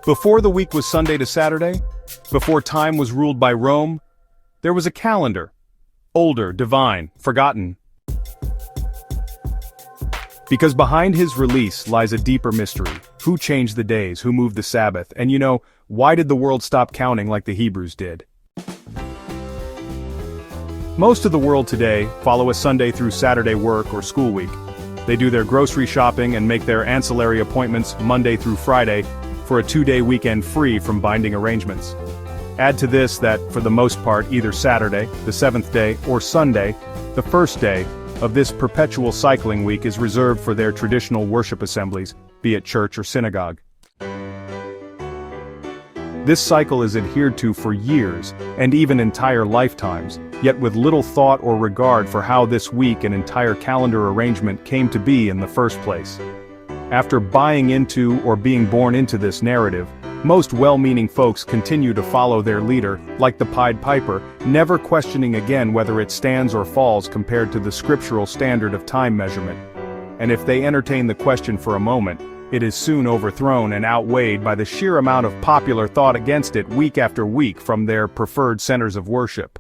Before the week was Sunday to Saturday, before time was ruled by Rome, there was a calendar. Older, divine, forgotten. Because behind his release lies a deeper mystery. Who changed the days, who moved the Sabbath, and why did the world stop counting like the Hebrews did? Most of the world today follow a Sunday through Saturday work or school week. They do their grocery shopping and make their ancillary appointments Monday through Friday for a 2-day weekend free from binding arrangements. Add to this that, for the most part, either Saturday, the seventh day, or Sunday, the first day, of this perpetual cycling week is reserved for their traditional worship assemblies, be it church or synagogue. This cycle is adhered to for years, and even entire lifetimes, yet with little thought or regard for how this week and entire calendar arrangement came to be in the first place. After buying into or being born into this narrative, most well-meaning folks continue to follow their leader, like the Pied Piper, never questioning again whether it stands or falls compared to the scriptural standard of time measurement. And if they entertain the question for a moment, it is soon overthrown and outweighed by the sheer amount of popular thought against it week after week from their preferred centers of worship.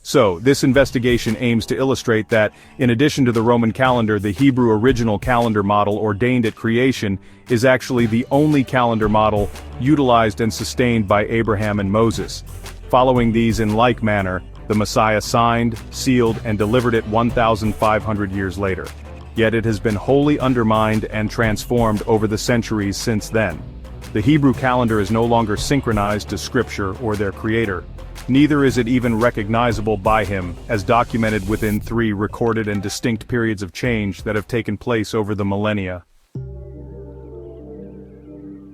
So, this investigation aims to illustrate that, in addition to the Roman calendar, the Hebrew original calendar model ordained at creation is actually the only calendar model utilized and sustained by Abraham and Moses. Following these in like manner, the Messiah signed, sealed, and delivered it 1,500 years later. Yet it has been wholly undermined and transformed over the centuries since then. The Hebrew calendar is no longer synchronized to Scripture or their creator. Neither is it even recognizable by him, as documented within 3 recorded and distinct periods of change that have taken place over the millennia.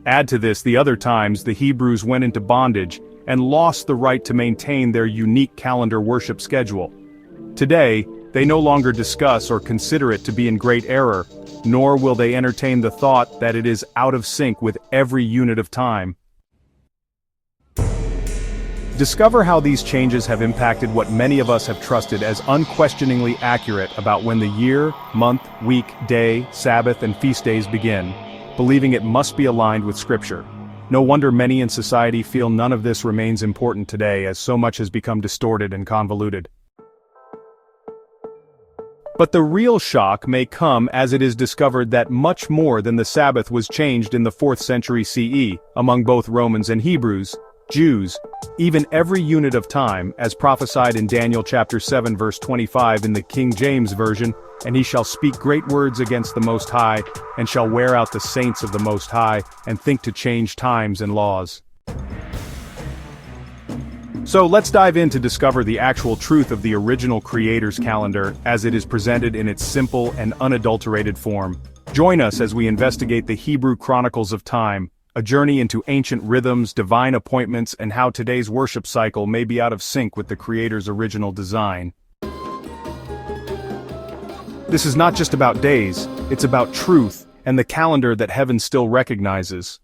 Add to this the other times the Hebrews went into bondage and lost the right to maintain their unique calendar worship schedule. Today, they no longer discuss or consider it to be in great error, nor will they entertain the thought that it is out of sync with every unit of time. Discover how these changes have impacted what many of us have trusted as unquestioningly accurate about when the year, month, week, day, Sabbath, and feast days begin, believing it must be aligned with Scripture. No wonder many in society feel none of this remains important today, as so much has become distorted and convoluted. But the real shock may come as it is discovered that much more than the Sabbath was changed in the 4th century CE, among both Romans and Hebrews, Jews, even every unit of time, as prophesied in Daniel chapter 7 verse 25 in the King James Version, "And he shall speak great words against the Most High, and shall wear out the saints of the Most High, and think to change times and laws." So let's dive in to discover the actual truth of the original Creator's calendar as it is presented in its simple and unadulterated form. Join us as we investigate the Hebrew chronicles of time, a journey into ancient rhythms, divine appointments, and how today's worship cycle may be out of sync with the Creator's original design. This is not just about days, it's about truth, and the calendar that heaven still recognizes.